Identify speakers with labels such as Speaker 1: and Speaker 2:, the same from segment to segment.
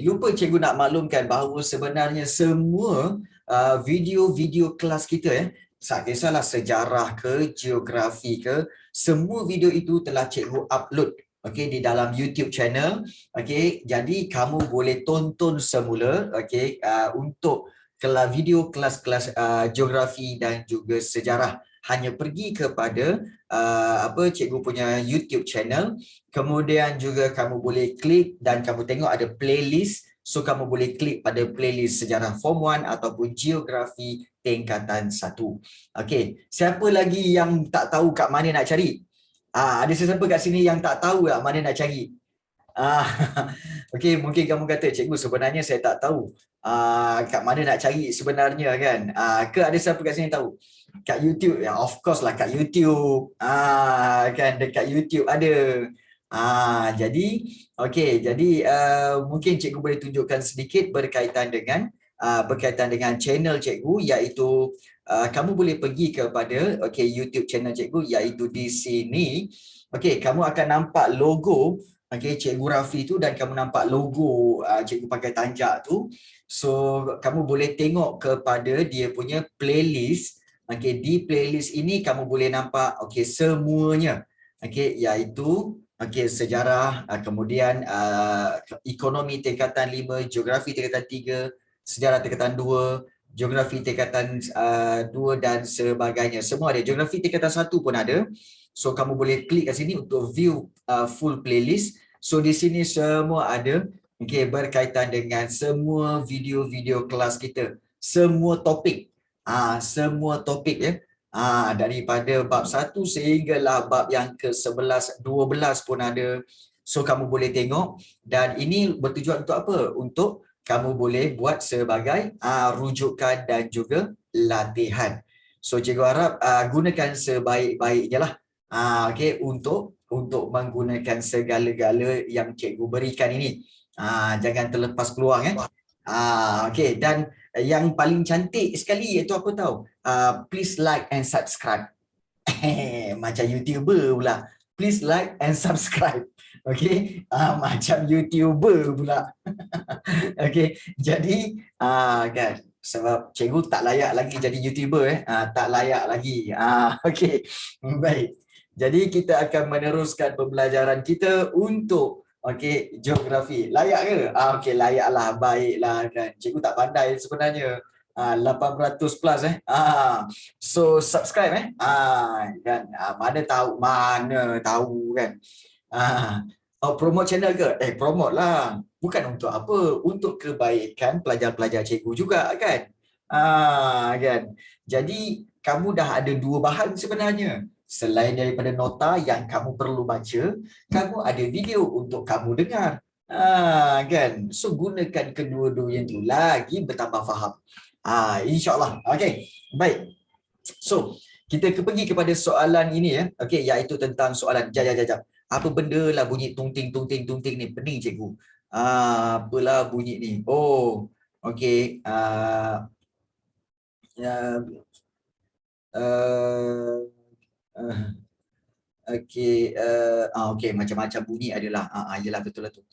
Speaker 1: Lupa cikgu nak maklumkan bahawa sebenarnya semua video-video kelas kita tak kisahlah sejarah ke, geografi ke, semua video itu telah cikgu upload di dalam YouTube channel. Jadi kamu boleh tonton semula untuk video kelas-kelas geografi dan juga sejarah. Hanya pergi kepada cikgu punya YouTube channel. Kemudian juga kamu boleh klik dan kamu tengok ada playlist. So kamu boleh klik pada playlist sejarah Form 1 ataupun geografi tingkatan 1. Siapa lagi yang tak tahu kat mana nak cari? Ada sesiapa kat sini yang tak tahu tak mana nak cari? Mungkin kamu kata, cikgu sebenarnya saya tak tahu kat mana nak cari sebenarnya kan. Ke ada siapa kat sini tahu? Kat YouTube, ya of course lah kat YouTube. Kan dekat YouTube ada. Jadi mungkin cikgu boleh tunjukkan sedikit berkaitan dengan channel cikgu, iaitu kamu boleh pergi kepada YouTube channel cikgu, iaitu di sini. Kamu akan nampak logo Cikgu Rafi tu dan kamu nampak logo cikgu pakai tanjak tu. So kamu boleh tengok kepada dia punya playlist. Di playlist ini kamu boleh nampak semuanya. Iaitu sejarah, kemudian ekonomi tingkatan 5, geografi tingkatan 3, sejarah tingkatan 2, geografi tingkatan 2 dan sebagainya. Semua ada. Geografi tingkatan 1 pun ada. So kamu boleh klik kat sini untuk view full playlist. So di sini semua ada berkaitan dengan semua video-video kelas kita. Semua topik. Semua topik daripada bab 1 sehinggalah bab yang ke-11, 12 pun ada. So kamu boleh tengok, dan ini bertujuan untuk apa? Untuk kamu boleh buat sebagai rujukan dan juga latihan. So cikgu harap gunakan sebaik-baiknya lah untuk menggunakan segala-gala yang cikgu berikan ini. Jangan terlepas peluang dan yang paling cantik sekali iaitu apa tahu? Please like and subscribe. Macam YouTuber pula. Please like and subscribe. Macam YouTuber pula. Jadi kan, sebab cikgu tak layak lagi jadi YouTuber tak layak lagi. Baik. Jadi kita akan meneruskan pembelajaran kita untuk geografi. Layak ke? Layaklah, baiklah kan. Cikgu tak pandai sebenarnya. 800 plus so subscribe kan. Mana tahu kan. Promote channel ke? Promote lah. Bukan untuk apa? Untuk kebaikan pelajar-pelajar cikgu juga kan. Kan. Jadi kamu dah ada dua bahan sebenarnya. Selain daripada nota yang kamu perlu baca, kamu ada video untuk kamu dengar. Kan. So gunakan kedua-duanya itu lagi bertambah faham. InsyaAllah. Baik. So kita pergi kepada soalan ini iaitu tentang soalan jap. Apa benda lah bunyi tungting ni? Pening cikgu. Apalah bunyi ni? Macam-macam bunyi adalah. Yalah, betul lah tu.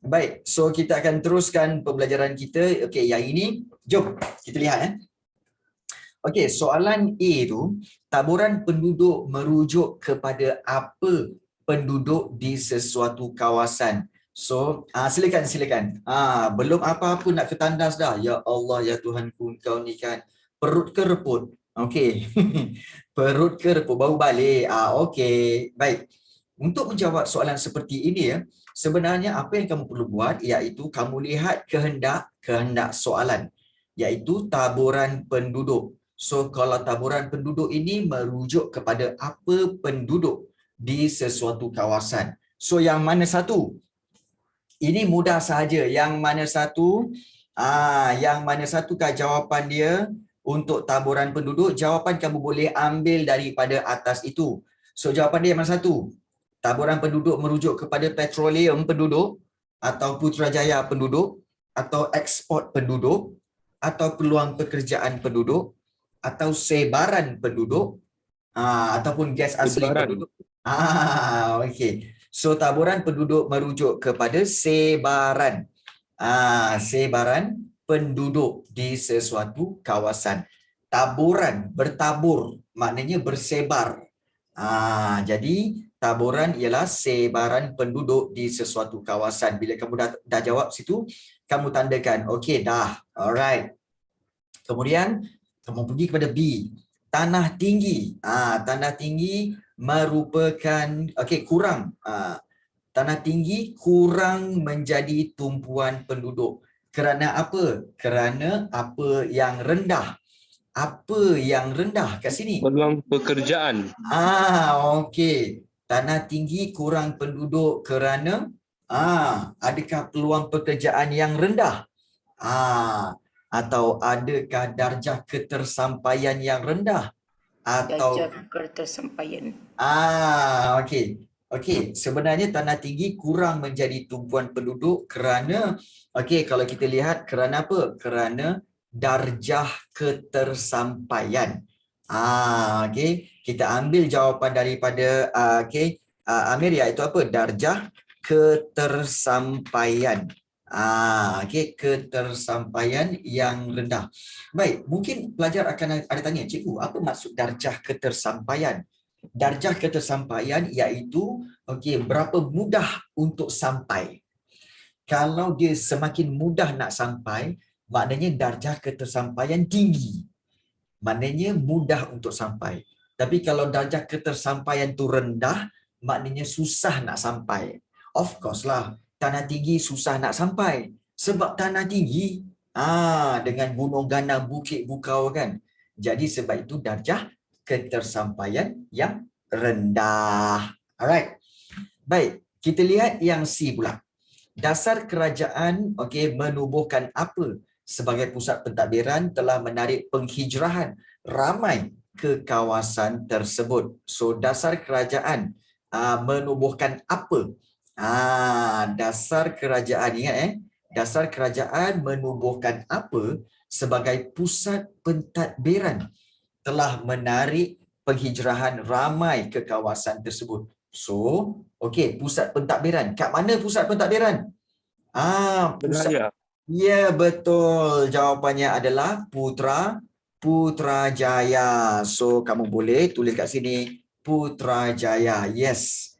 Speaker 1: Baik. So kita akan teruskan pembelajaran kita. Yang ini jom kita lihat soalan A tu, taburan penduduk merujuk kepada apa penduduk di sesuatu kawasan. So silakan. Belum apa-apa nak ketandas dah. Ya Allah, ya Tuhanku, kau ni kan perut kereput. Perut kereput baru balik. Baik. Untuk menjawab soalan seperti ini sebenarnya apa yang kamu perlu buat iaitu kamu lihat kehendak soalan, iaitu taburan penduduk. So kalau taburan penduduk ini merujuk kepada apa penduduk di sesuatu kawasan. So yang mana satu? Ini mudah sahaja. Yang mana satu? Yang mana satukah jawapan dia untuk taburan penduduk? Jawapan kamu boleh ambil daripada atas itu. So jawapan dia yang mana satu? Taburan penduduk merujuk kepada petroleum penduduk, atau Putrajaya penduduk, atau ekspor penduduk, atau peluang pekerjaan penduduk, atau sebaran penduduk, ataupun gas asli penduduk. So taburan penduduk merujuk kepada sebaran. Sebaran penduduk di sesuatu kawasan. Taburan, bertabur, maknanya bersebar. Jadi taburan ialah sebaran penduduk di sesuatu kawasan. Bila kamu dah jawab situ, kamu tandakan. Okey, dah. Alright. Kemudian kamu pergi kepada B. Tanah tinggi. Tanah tinggi merupakan kurang. Tanah tinggi kurang menjadi tumpuan penduduk. Kerana apa? Kerana apa yang rendah. Apa yang rendah kat sini?
Speaker 2: Peluang pekerjaan.
Speaker 1: Okey. Tanah tinggi kurang penduduk kerana adakah peluang pekerjaan yang rendah? Atau adakah darjah ketersampaian yang rendah? Atau
Speaker 3: darjah ketersampaian.
Speaker 1: Okey. Okey, sebenarnya tanah tinggi kurang menjadi tumpuan penduduk kerana kalau kita lihat kerana apa? Kerana darjah ketersampaian. Okey, kita ambil jawapan daripada Amir, iaitu apa? Darjah ketersampaian. Ketersampaian yang rendah. Baik, mungkin pelajar akan ada tanya, cikgu, apa maksud darjah ketersampaian? Darjah ketersampaian iaitu berapa mudah untuk sampai. Kalau dia semakin mudah nak sampai, maknanya darjah ketersampaian tinggi. Maknanya mudah untuk sampai. Tapi kalau darjah ketersampaian tu rendah, maknanya susah nak sampai. Of course lah, tanah tinggi susah nak sampai. Sebab tanah tinggi, dengan gunung ganang, bukit bukau kan. Jadi sebab itu darjah ketersampaian yang rendah. Alright. Baik, kita lihat yang C pula. Dasar kerajaan menubuhkan apa? Sebagai pusat pentadbiran telah menarik penghijrahan ramai ke kawasan tersebut. So dasar kerajaan menubuhkan apa? Dasar kerajaan, ingat dasar kerajaan menubuhkan apa sebagai pusat pentadbiran telah menarik penghijrahan ramai ke kawasan tersebut. So, pusat pentadbiran. Kat mana pusat pentadbiran? Pusat. Ya, betul. Jawapannya adalah Putrajaya. So, kamu boleh tulis kat sini Putrajaya. Yes.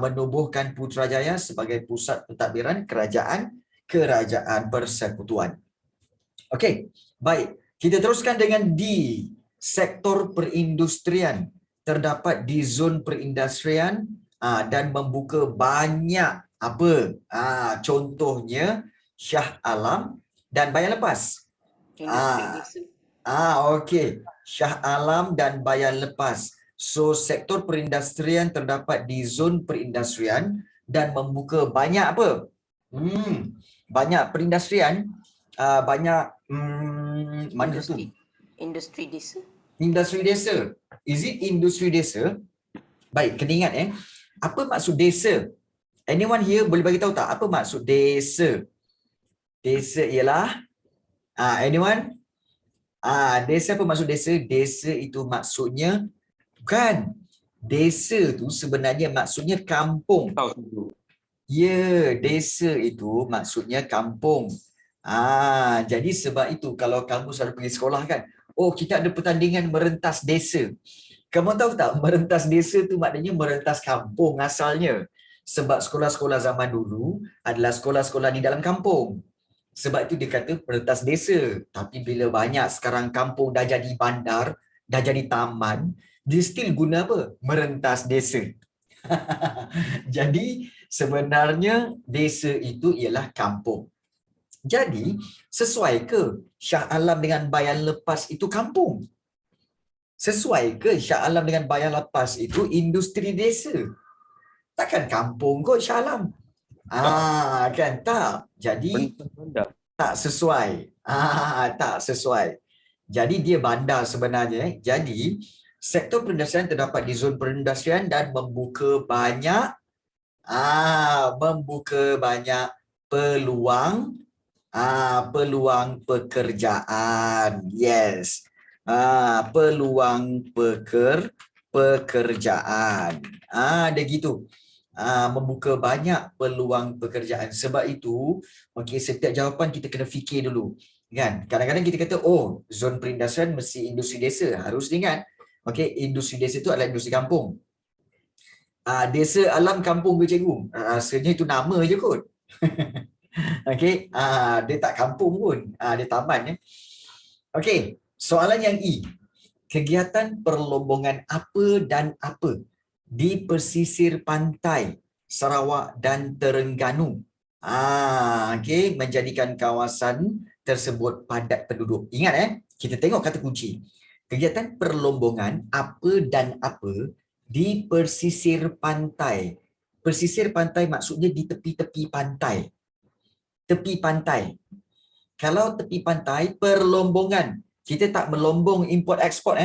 Speaker 1: Menubuhkan Putrajaya sebagai pusat pentadbiran kerajaan persekutuan. Okey, baik. Kita teruskan dengan D. Sektor perindustrian terdapat di zon perindustrian dan membuka banyak apa? Contohnya Shah Alam dan Bayan Lepas. Okey. Shah Alam dan Bayan Lepas. So sektor perindustrian terdapat di zon perindustrian dan membuka banyak apa? Banyak perindustrian, banyak mana tu?
Speaker 3: Industri desa.
Speaker 1: Industri desa. Is it industri desa? Baik, kena ingat apa maksud desa? Anyone here boleh bagi tahu tak apa maksud desa? Desa ialah anyone? Desa apa maksud desa? Desa itu maksudnya bukan. Desa tu sebenarnya maksudnya kampung. Ya, desa itu maksudnya kampung. Jadi sebab itu kalau kamu selalu pergi sekolah kan, kita ada pertandingan merentas desa. Kamu tahu tak, merentas desa tu maknanya merentas kampung asalnya. Sebab sekolah-sekolah zaman dulu adalah sekolah-sekolah di dalam kampung. Sebab itu dia kata merentas desa. Tapi bila banyak sekarang kampung dah jadi bandar, dah jadi taman, dia still guna apa? Merentas desa. Jadi sebenarnya desa itu ialah kampung. Jadi sesuai ke Shah Alam dengan Bayan Lepas itu kampung? Sesuai ke Shah Alam dengan Bayan Lepas itu industri desa? Takkan kampung kot Shah Alam. Kan tak. Jadi tak sesuai. Tak sesuai. Jadi dia bandar sebenarnya. Jadi sektor perindustrian terdapat di zon perindustrian dan membuka banyak peluang pekerjaan. Yes. Peluang pekerjaan. Dia gitu. membuka banyak peluang pekerjaan. Sebab itu, okey, setiap jawapan kita kena fikir dulu. Kan? Kadang-kadang kita kata, oh, zon perindustrian mesti industri desa. Harus ingat, okey, industri desa itu adalah industri kampung. Desa alam kampung ke cikgu? Rasanya itu nama je kot. Okey, dia tak kampung pun. Dia taman ya. Okey, soalan yang E. Kegiatan perlombongan apa dan apa di pesisir pantai Sarawak dan Terengganu okey, menjadikan kawasan tersebut padat penduduk. Ingat kita tengok kata kunci. Kegiatan perlombongan apa dan apa di pesisir pantai. Pesisir pantai maksudnya di tepi-tepi pantai. Tepi pantai. Kalau tepi pantai, perlombongan. Kita tak melombong import ekspor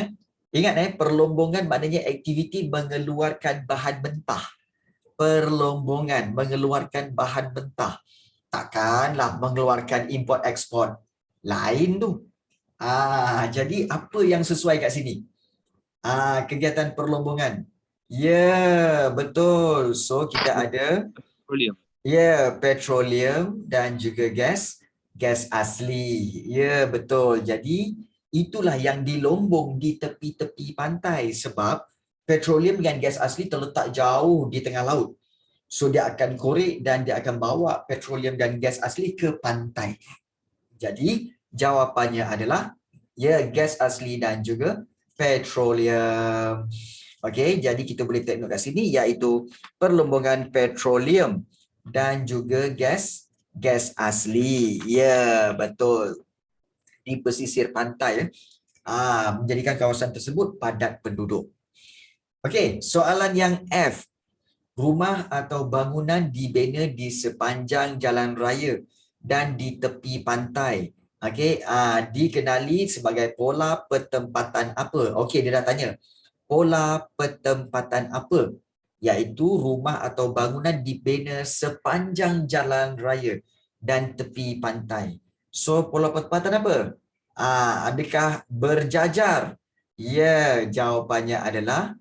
Speaker 1: Ingat perlombongan maknanya aktiviti mengeluarkan bahan mentah. Perlombongan mengeluarkan bahan mentah. Takkanlah mengeluarkan import ekspor. Lain tu. Jadi apa yang sesuai kat sini? Kegiatan perlombongan. Ya, betul. So kita ada
Speaker 2: Petroleum.
Speaker 1: ya, petroleum dan juga gas asli. Ya, betul. Jadi itulah yang dilombong di tepi-tepi pantai sebab petroleum dan gas asli terletak jauh di tengah laut. So dia akan korek dan dia akan bawa petroleum dan gas asli ke pantai. Jadi jawapannya adalah ya, gas asli dan juga petroleum. Okey, jadi kita boleh take note kat sini iaitu perlombongan petroleum dan juga gas asli. Ya, betul. Di pesisir pantai menjadikan kawasan tersebut padat penduduk. Okey, soalan yang F. Rumah atau bangunan dibina di sepanjang jalan raya dan di tepi pantai. Okey, dikenali sebagai pola pertempatan apa? Okey, dia dah tanya. Pola pertempatan apa? Iaitu rumah atau bangunan dibina sepanjang jalan raya dan tepi pantai. So, pola pertempatan apa? Adakah berjajar? Ya, jawapannya adalah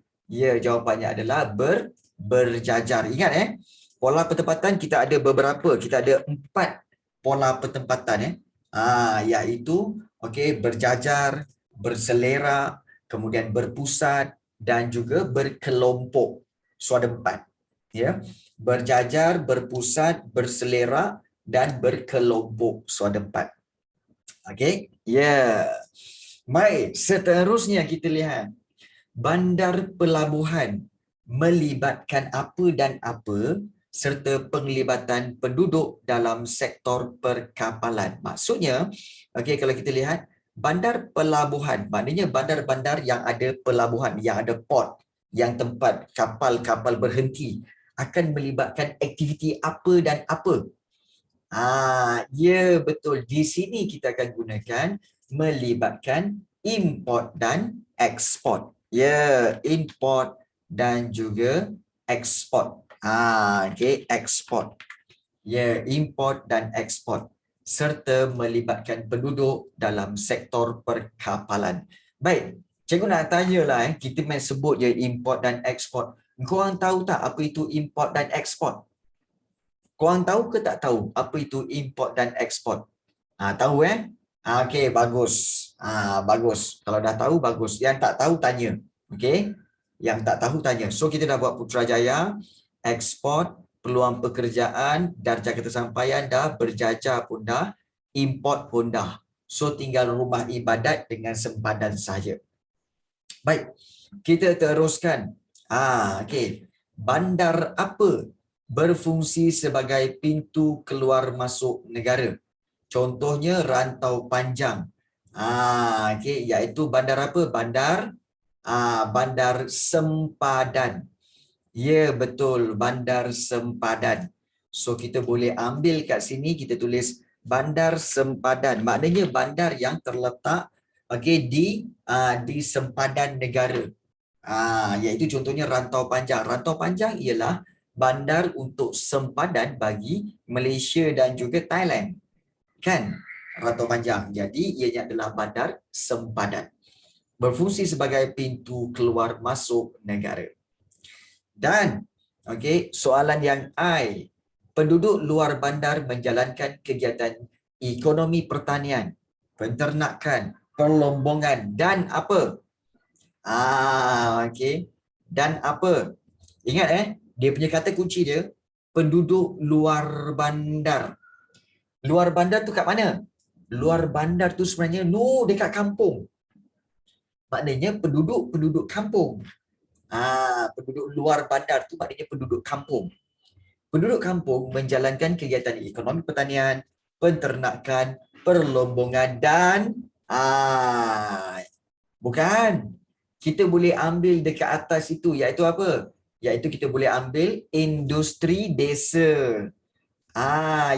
Speaker 1: berjajar. Ingat pola pertempatan kita ada beberapa. Kita ada 4 pola pertempatan iaitu berjajar, berselerak, kemudian berpusat dan juga berkelompok. So ada 4. Ya. Berjajar, berpusat, berselerak dan berkelompok. So ada 4. Okey. Ya. Baik, seterusnya kita lihat. Bandar pelabuhan melibatkan apa dan apa serta penglibatan penduduk dalam sektor perkapalan. Maksudnya, kalau kita lihat bandar pelabuhan, maknanya bandar-bandar yang ada pelabuhan, yang ada port, yang tempat kapal-kapal berhenti akan melibatkan aktiviti apa dan apa. Ya, betul. Di sini kita akan gunakan melibatkan import dan ekspor. Ya, import dan juga ekspor. Ekspor. Ya, import dan ekspor serta melibatkan penduduk dalam sektor perkapalan. Baik, cikgu nak tanyalah kita main sebut je import dan ekspor. Korang tahu tak apa itu import dan ekspor? Korang tahu ke tak tahu apa itu import dan ekspor? Tahu okey, bagus. Bagus. Kalau dah tahu, bagus. Yang tak tahu, tanya. Okey? Yang tak tahu, tanya. So, kita dah buat Putrajaya, ekspor, peluang pekerjaan, darjah ketersampaian dah, berjajar pun dah, import pun dah. So, tinggal rumah ibadat dengan sempadan saja. Baik, kita teruskan. Okey. Bandar apa berfungsi sebagai pintu keluar masuk negara? Contohnya rantau panjang. Iaitu bandar apa? Bandar sempadan. Ya, betul, bandar sempadan. So kita boleh ambil kat sini, kita tulis bandar sempadan. Maknanya bandar yang terletak di sempadan negara. Iaitu contohnya rantau panjang. Rantau panjang ialah bandar untuk sempadan bagi Malaysia dan juga Thailand. Kan? Rantau panjang. Jadi ianya adalah bandar sempadan. Berfungsi sebagai pintu keluar masuk negara. Dan Okey, soalan yang I. Penduduk luar bandar menjalankan kegiatan ekonomi pertanian, penternakan, perlombongan dan apa? Okey. Dan apa? Ingat dia punya kata kunci dia penduduk luar bandar. Luar bandar tu kat mana? Luar bandar tu sebenarnya dekat kampung. Maknanya penduduk kampung. Penduduk luar bandar tu maknanya penduduk kampung. Penduduk kampung menjalankan kegiatan ekonomi pertanian, penternakan, perlombongan dan bukan. Kita boleh ambil dekat atas itu iaitu apa? Iaitu kita boleh ambil industri desa.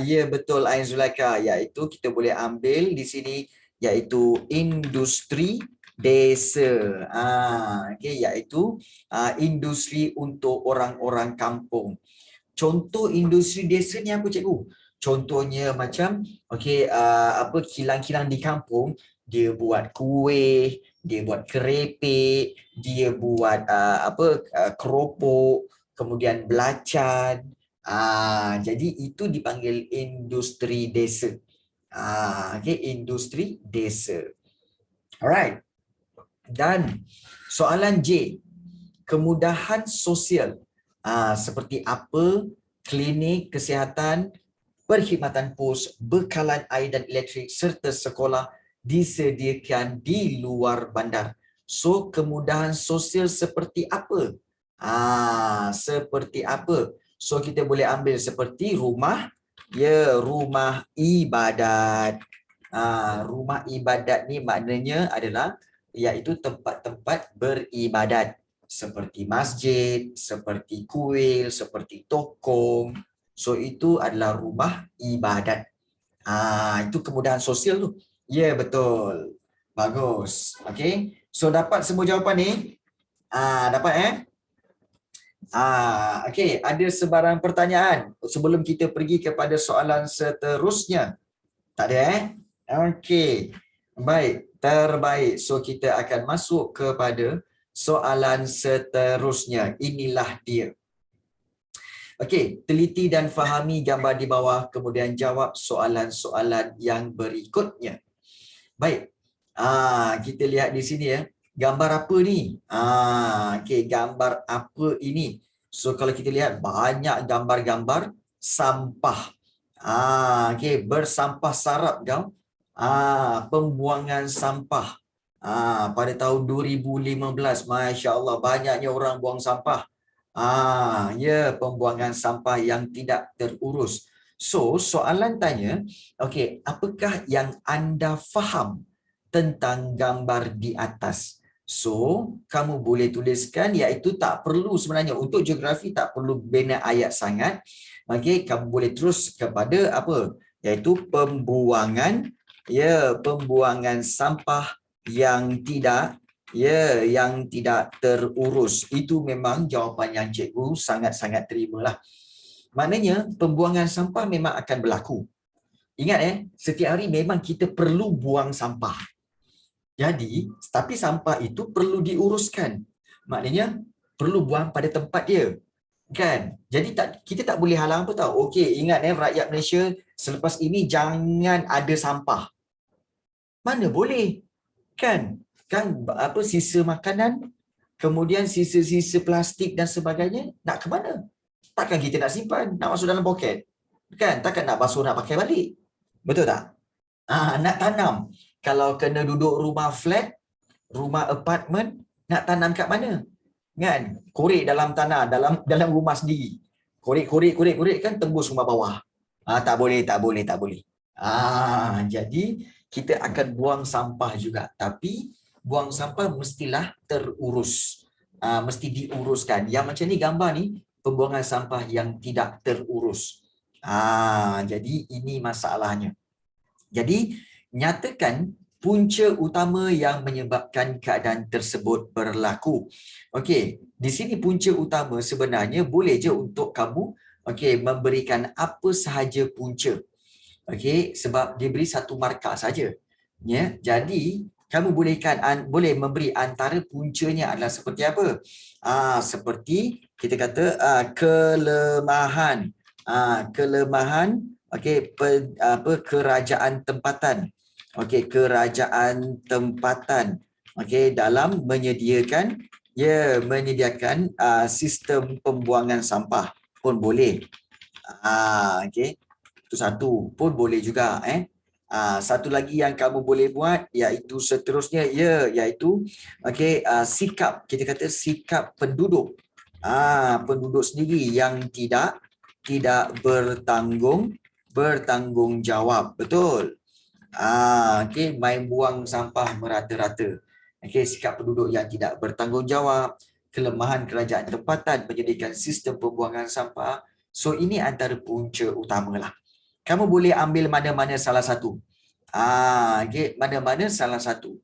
Speaker 1: Ya betul Ain Zulaika, iaitu kita boleh ambil di sini iaitu industri desa. Okey, iaitu industri untuk orang-orang kampung. Contoh industri desa ni apa cikgu? Contohnya macam kilang-kilang di kampung, dia buat kuih, dia buat kerepek, dia buat keropok, kemudian belacan. Jadi itu dipanggil industri desa. Industri desa. Alright. Dan soalan J, kemudahan sosial. Seperti apa klinik kesihatan, perkhidmatan pos, bekalan air dan elektrik serta sekolah disediakan di luar bandar. So kemudahan sosial seperti apa? Seperti apa? So kita boleh ambil seperti rumah ibadat. Rumah ibadat ni maknanya adalah iaitu tempat-tempat beribadat seperti masjid, seperti kuil, seperti tokong. So itu adalah rumah ibadat. Itu kemudahan sosial tu. Ya, betul. Bagus. Okey. So dapat semua jawapan ni? Dapat okey, ada sebarang pertanyaan sebelum kita pergi kepada soalan seterusnya? Tak ada Okey. Baik, terbaik. So kita akan masuk kepada soalan seterusnya. Inilah dia. Okey, teliti dan fahami gambar di bawah, kemudian jawab soalan-soalan yang berikutnya. Baik. Kita lihat di sini Gambar apa ni? Okey, gambar apa ini? So kalau kita lihat banyak gambar-gambar sampah. Okey, bersampah sarap kau. Pembuangan sampah. Pada tahun 2015, masya-Allah banyaknya orang buang sampah. Pembuangan sampah yang tidak terurus. So, soalan tanya, okey, apakah yang anda faham tentang gambar di atas? So, kamu boleh tuliskan iaitu tak perlu sebenarnya untuk geografi tak perlu bina ayat sangat. Okey, kamu boleh terus kepada apa? Iaitu pembuangan sampah yang tidak terurus. Itu memang jawapan yang cikgu sangat-sangat terimalah. Maknanya pembuangan sampah memang akan berlaku. Ingat setiap hari memang kita perlu buang sampah. Jadi, tapi sampah itu perlu diuruskan. Maknanya perlu buang pada tempat dia. Kan? Jadi kita tak boleh halang apa tahu. Okey, ingat rakyat Malaysia selepas ini jangan ada sampah. Mana boleh? Kan sisa makanan, kemudian sisa-sisa plastik dan sebagainya, nak ke mana? Takkan kita nak simpan, nak masuk dalam poket? Kan? Takkan nak basuh, nak pakai balik? Betul tak? Nak tanam. Kalau kena duduk rumah flat, rumah apartmen, nak tanam kat mana? Kan? Korek dalam tanah, dalam rumah sendiri. Korek kan tembus rumah bawah. Tak boleh. Jadi kita akan buang sampah juga, tapi buang sampah mestilah terurus. Mesti diuruskan. Yang macam ni gambar ni pembuangan sampah yang tidak terurus. Jadi ini masalahnya. Jadi nyatakan punca utama yang menyebabkan keadaan tersebut berlaku. Okey, di sini punca utama sebenarnya boleh je untuk kamu memberikan apa sahaja punca. Okey, sebab dia beri satu markah saja. Jadi Kamu boleh memberi antara puncanya adalah seperti apa? Seperti kita kata kelemahan. Kelemahan, okey, kerajaan tempatan. Okey, kerajaan tempatan. Okey, dalam menyediakan sistem pembuangan sampah pun boleh. Okey. Itu satu pun boleh juga satu lagi yang kamu boleh buat iaitu seterusnya iaitu sikap, kita kata sikap penduduk. Penduduk sendiri yang tidak bertanggungjawab. Betul. Okey, main buang sampah merata-rata. Okey, sikap penduduk yang tidak bertanggungjawab, kelemahan kerajaan tempatan menyediakan sistem pembuangan sampah. So ini antara punca utamalah. Kamu boleh ambil mana-mana salah satu. Okay, mana-mana salah satu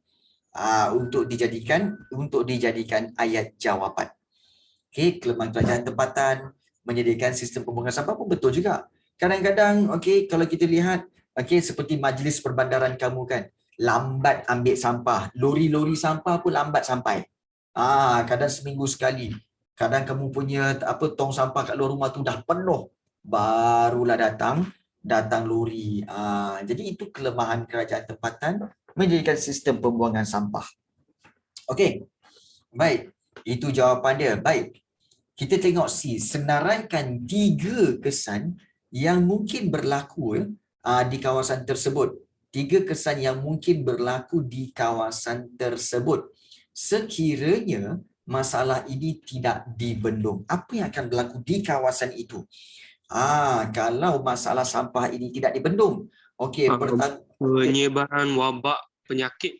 Speaker 1: untuk dijadikan ayat jawapan. Okay, kelemahan kerajaan tempatan menyediakan sistem pembuangan sampah pun betul juga. Kadang-kadang kalau kita lihat seperti majlis perbandaran kamu kan, lambat ambil sampah, lori-lori sampah pun lambat sampai. Kadang seminggu sekali. Kadang kamu punya tong sampah kat luar rumah tu dah penuh, barulah datang lori. Jadi itu kelemahan kerajaan tempatan menjadikan sistem pembuangan sampah. Okey. Baik. Itu jawapan dia. Baik. Kita tengok C. Senaraikan 3 kesan yang mungkin berlaku di kawasan tersebut. 3 kesan yang mungkin berlaku di kawasan tersebut. Sekiranya masalah ini tidak dibendung, apa yang akan berlaku di kawasan itu? Kalau masalah sampah ini tidak dibendung. Okey,
Speaker 2: penyebaran wabak penyakit.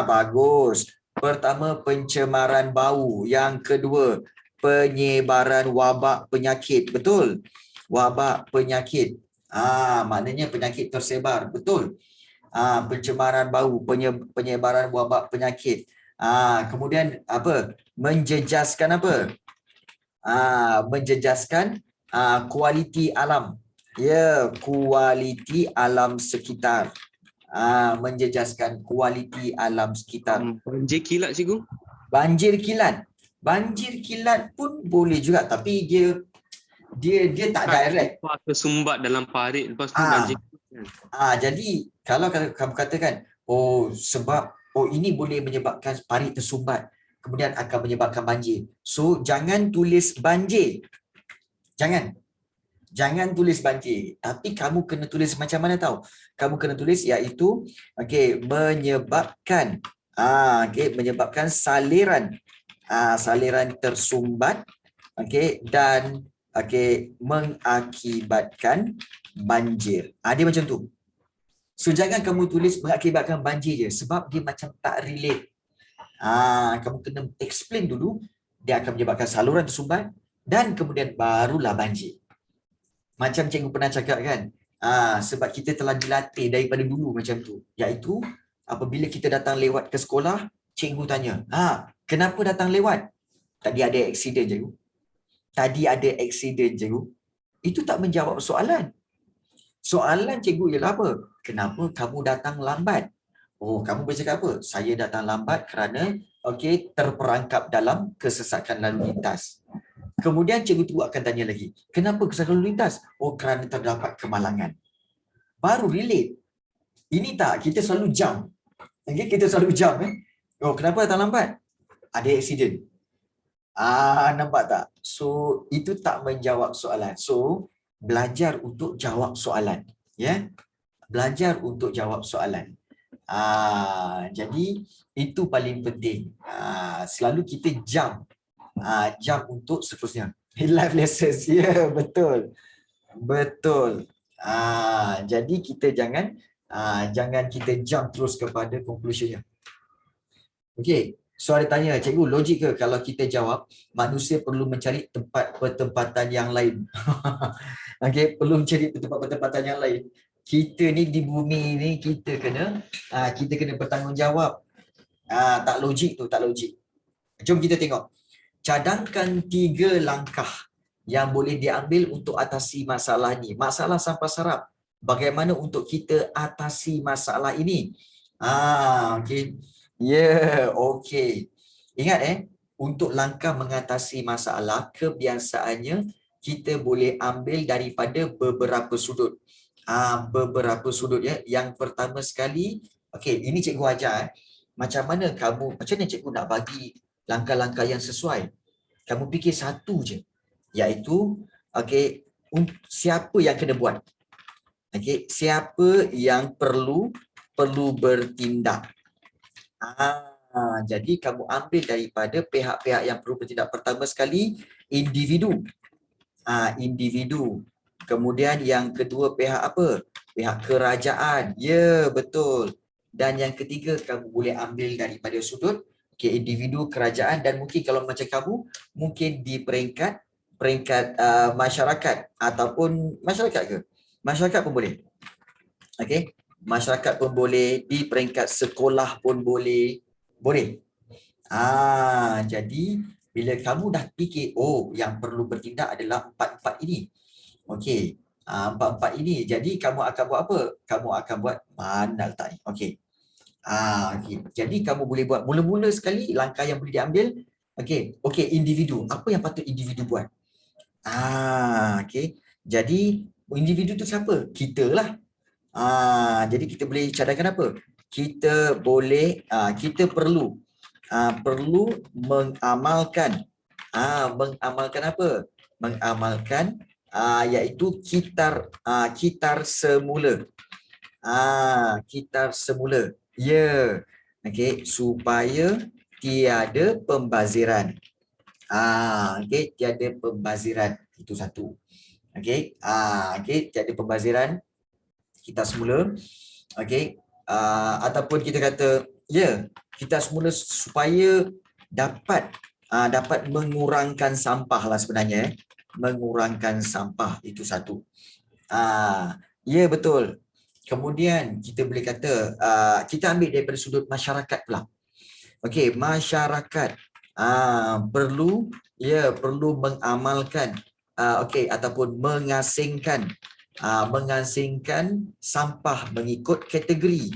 Speaker 1: Bagus. Pertama, pencemaran bau. Yang kedua, penyebaran wabak penyakit. Betul. Wabak penyakit. Maknanya penyakit tersebar. Betul. Pencemaran bau, penyebaran wabak penyakit. Kemudian apa? Menjejaskan apa? Menjejaskan kualiti alam. Kualiti alam sekitar. Menjejaskan kualiti alam sekitar.
Speaker 2: Banjir kilat, cikgu?
Speaker 1: Banjir kilat. Banjir kilat pun boleh juga, tapi dia tak direct.
Speaker 2: Tersumbat dalam parit, lepas tu banjir.
Speaker 1: Jadi kalau kamu katakan, sebab ini boleh menyebabkan parit tersumbat, kemudian akan menyebabkan banjir. So jangan tulis banjir. Jangan tulis banjir. Tapi kamu kena tulis macam mana tahu? Kamu kena tulis iaitu menyebabkan menyebabkan saliran tersumbat dan mengakibatkan banjir. Dia macam tu. So jangan kamu tulis mengakibatkan banjir je sebab dia macam tak relate. Kamu kena explain dulu dia akan menyebabkan saluran tersumbat dan kemudian barulah banjir. Macam cikgu pernah cakap kan, sebab kita telah dilatih daripada dulu macam tu. Iaitu apabila kita datang lewat ke sekolah, cikgu tanya, kenapa datang lewat? Tadi ada aksiden cikgu. Itu tak menjawab soalan. Soalan cikgu ialah apa? Kenapa kamu datang lambat? Kamu bercakap apa? Saya datang lambat kerana terperangkap dalam kesesakan lalu lintas. Kemudian cikgu tu akan tanya lagi, kenapa kesesakan lalu lintas? Kerana terdapat kemalangan. Baru relate. Ini tak, kita selalu jump. Kita selalu jump. Kenapa datang lambat? Ada aksiden. Nampak tak? So, itu tak menjawab soalan. So, belajar untuk jawab soalan. Belajar untuk jawab soalan. Jadi, itu paling penting. Selalu kita jump untuk seterusnya. Life lessons. Betul. Jadi kita jangan kita jump terus kepada conclusionnya. Okey, so ada tanya, cikgu logik ke kalau kita jawab manusia perlu mencari tempat pertempatan yang lain? Perlu mencari tempat-pertempatan yang lain. Kita ni di bumi ni kita kena bertanggungjawab. Tak logik tu, tak logik. Jom kita tengok. Cadangkan 3 langkah yang boleh diambil untuk atasi masalah ni. Masalah sampah serap. Bagaimana untuk kita atasi masalah ini? Okey. Ya, okey. Ingat untuk langkah mengatasi masalah, kebiasaannya kita boleh ambil daripada beberapa sudut. Beberapa sudut ya. Yang pertama sekali, okey, ini cikgu ajar. Macam mana cikgu nak bagi langkah-langkah yang sesuai? Kamu fikir satu je, iaitu okey, siapa yang kena buat? Okey, siapa yang perlu bertindak? Jadi kamu ambil daripada pihak-pihak yang perlu bertindak. Pertama sekali, individu. Individu. Kemudian yang kedua pihak apa? Pihak kerajaan. Ya, betul. Dan yang ketiga kamu boleh ambil daripada sudut individu, kerajaan, dan mungkin kalau macam kamu mungkin di peringkat masyarakat ataupun masyarakat ke? Masyarakat pun boleh. Okey. Masyarakat pun boleh, di peringkat sekolah pun boleh. Boleh. Jadi bila kamu dah fikir, yang perlu bertindak adalah empat-empat ini. Okey. Empat-empat ini. Jadi kamu akan buat apa? Kamu akan buat mana letak ni? Okey. Okey. Jadi kamu boleh buat mula-mula sekali langkah yang boleh diambil. Okey. Okey, individu. Apa yang patut individu buat? Okey. Jadi individu tu siapa? Kita lah. Jadi kita boleh cadangkan apa? Kita boleh, kita perlu mengamalkan. Mengamalkan apa? Mengamalkan iaitu kitar semula. Kitar semula. Ya. Okey, supaya tiada pembaziran. Okey, tiada pembaziran. Itu satu. Okey. Okey, tiada pembaziran. Kita semula, okey, ataupun kita kata kita semula supaya dapat mengurangkan sampah lah sebenarnya. Mengurangkan sampah, itu satu. Ya, betul. Kemudian kita boleh kata kita ambil daripada sudut masyarakat pula. Okey, masyarakat perlu mengamalkan ataupun mengasingkan sampah mengikut kategori.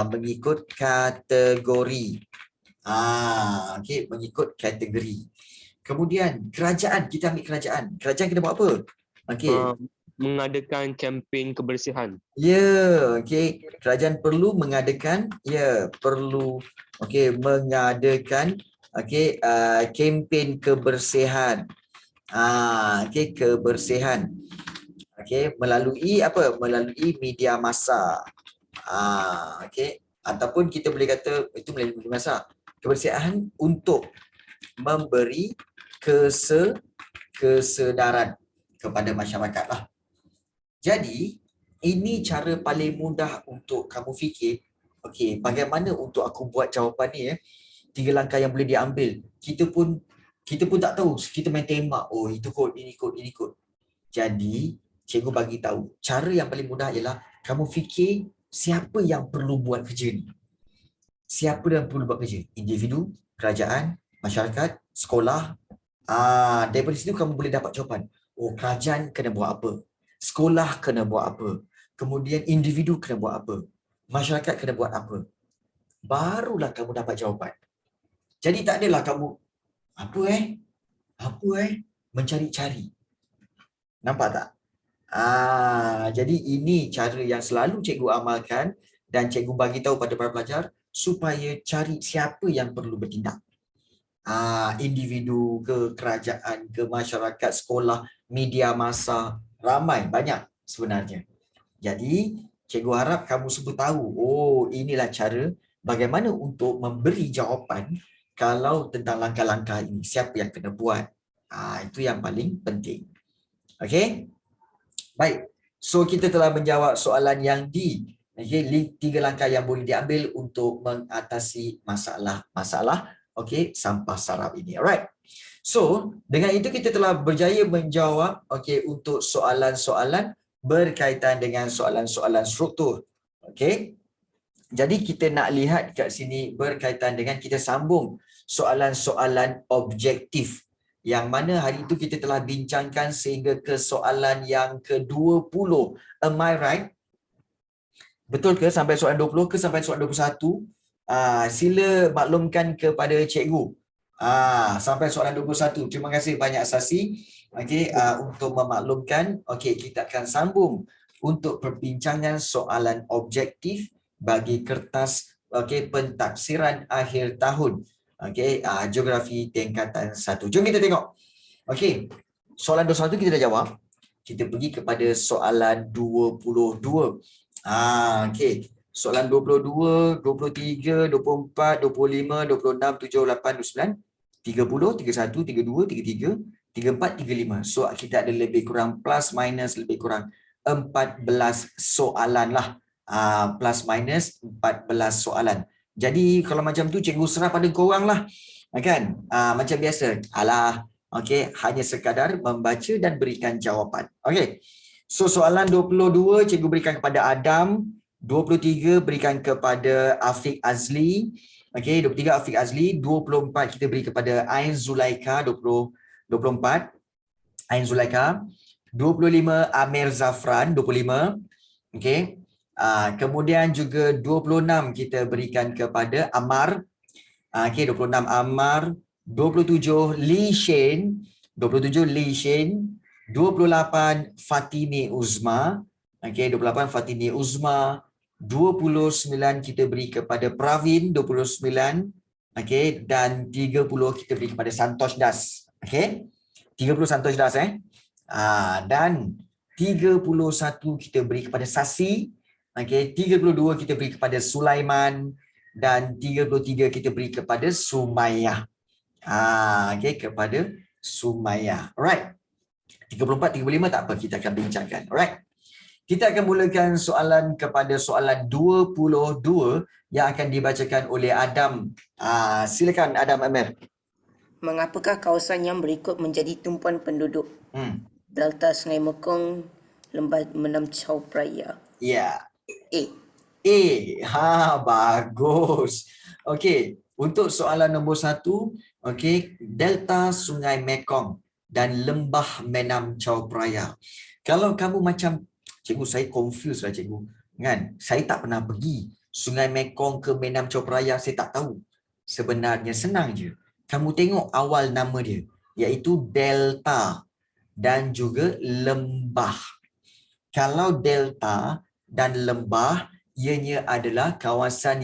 Speaker 1: Mengikut kategori. Mengikut kategori. Kemudian kerajaan, kita ambil kerajaan. Kerajaan kena buat apa?
Speaker 2: Mengadakan kempen kebersihan.
Speaker 1: Ya, kerajaan perlu mengadakan, mengadakan kempen kebersihan. Kebersihan. Melalui apa? Melalui media massa. Ataupun kita boleh kata itu melalui media massa. Kebersihan untuk memberi kesedaran kepada masyarakat lah. Jadi, ini cara paling mudah untuk kamu fikir, bagaimana untuk aku buat jawapan ni 3 langkah yang boleh diambil. Kita pun tak tahu, kita main tembak, itu kod, ini kod, ini kod. Jadi, cikgu bagi tahu, cara yang paling mudah ialah kamu fikir siapa yang perlu buat kerja ni. Siapa yang perlu buat kerja? Individu, kerajaan, masyarakat, sekolah. Daripada situ kamu boleh dapat jawapan. Kerajaan kena buat apa? Sekolah kena buat apa? Kemudian individu kena buat apa? Masyarakat kena buat apa? Barulah kamu dapat jawapan. Jadi tak adalah kamu mencari-cari. Nampak tak? Jadi ini cara yang selalu cikgu amalkan dan cikgu bagi tahu pada para pelajar supaya cari siapa yang perlu bertindak. Individu ke kerajaan ke masyarakat, sekolah, media massa, ramai, banyak sebenarnya. Jadi cikgu harap kamu semua tahu, inilah cara bagaimana untuk memberi jawapan kalau tentang langkah-langkah ini, siapa yang kena buat. Itu yang paling penting. Okey? Baik. So kita telah menjawab soalan yang 3 langkah yang boleh diambil untuk mengatasi masalah sampah sarap ini. Alright. So, dengan itu kita telah berjaya menjawab untuk soalan-soalan berkaitan dengan soalan-soalan struktur. Jadi kita nak lihat kat sini berkaitan dengan kita sambung soalan-soalan objektif. Yang mana hari itu kita telah bincangkan sehingga ke soalan yang ke-20. Am I right? Betul ke sampai soalan 20 ke sampai soalan 21? Sila maklumkan kepada cikgu. Sampai soalan 21. Terima kasih banyak Sasi. Okey, untuk memaklumkan, okey, kita akan sambung untuk perbincangan soalan objektif bagi kertas okey pentafsiran akhir tahun. Okey, geografi tingkatan 1. Jom kita tengok. Okey. Soalan 21 kita dah jawab. Kita pergi kepada soalan 22. Okey. Soalan 22, 23, 24, 25, 26, 28, 29, 30, 31, 32, 33, 34, 35. So kita ada lebih kurang plus minus lebih kurang 14 soalan lah. Plus minus 14 soalan. Jadi kalau macam tu cikgu serah pada korang lah. Kan? Macam biasa. Alah, okey, hanya sekadar membaca dan berikan jawapan. Okey. So soalan 22 cikgu berikan kepada Adam, 23 berikan kepada Afiq Azli. Okey, 23 Afiq Azli, 24 kita beri kepada Ain Zulaika, 24 Ain Zulaika, 25 Amir Zafran, 25. Okey. Kemudian juga 26 kita berikan kepada Amar. Okey, 26 Amar, 27 Lee Shane, 28 Fatimi Uzma. Okey, 28 Fatimi Uzma, 29 kita beri kepada Pravin, 29. Okey, dan 30 kita beri kepada Santosh Das. Okey. 30 Santosh Das dan 31 kita beri kepada Sasi. Okey, 32 kita beri kepada Sulaiman dan 33 kita beri kepada Sumayyah. Okey, kepada Sumayyah. Alright. 34, 35 tak apa, kita akan bincangkan. Alright. Kita akan mulakan soalan kepada soalan 22 yang akan dibacakan oleh Adam. Silakan Adam Amir.
Speaker 3: Mengapakah kawasan yang berikut menjadi tumpuan penduduk? Delta Sungai Mekong, Lembah Menam Chao Phraya.
Speaker 1: Ya.
Speaker 3: A.
Speaker 1: Bagus. Okey, untuk soalan nombor 1, okey, Delta Sungai Mekong dan Lembah Menam Chao Phraya. Kalau kamu macam, cikgu saya confused lah cikgu. Kan? Saya tak pernah pergi Sungai Mekong ke Menam Chao Phraya, saya tak tahu. Sebenarnya senang je. Kamu tengok awal nama dia, iaitu Delta dan juga Lembah. Kalau Delta dan Lembah, ianya adalah kawasan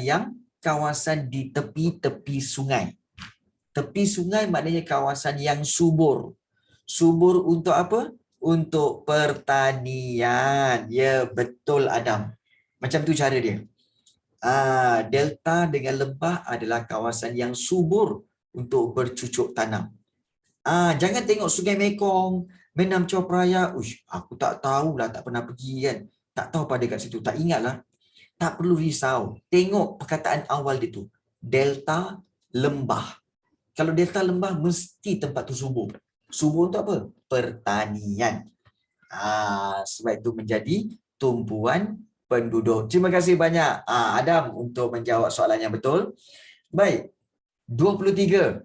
Speaker 1: di tepi-tepi sungai. Tepi sungai maknanya kawasan yang subur. Subur untuk apa? Untuk pertanian. Ya, betul Adam. Macam tu cara dia. Delta dengan lembah adalah kawasan yang subur untuk bercucuk tanam. Jangan tengok Sungai Mekong, Menam Chao Phraya. Aku tak tahulah, tak pernah pergi kan. Tak tahu pada kat situ, tak ingatlah. Tak perlu risau. Tengok perkataan awal dia tu. Delta, lembah. Kalau delta lembah, mesti tempat tu subur. Subur untuk apa? Pertanian. Sebab itu menjadi tumpuan penduduk. Terima kasih banyak Adam untuk menjawab soalan yang betul. Baik. 23.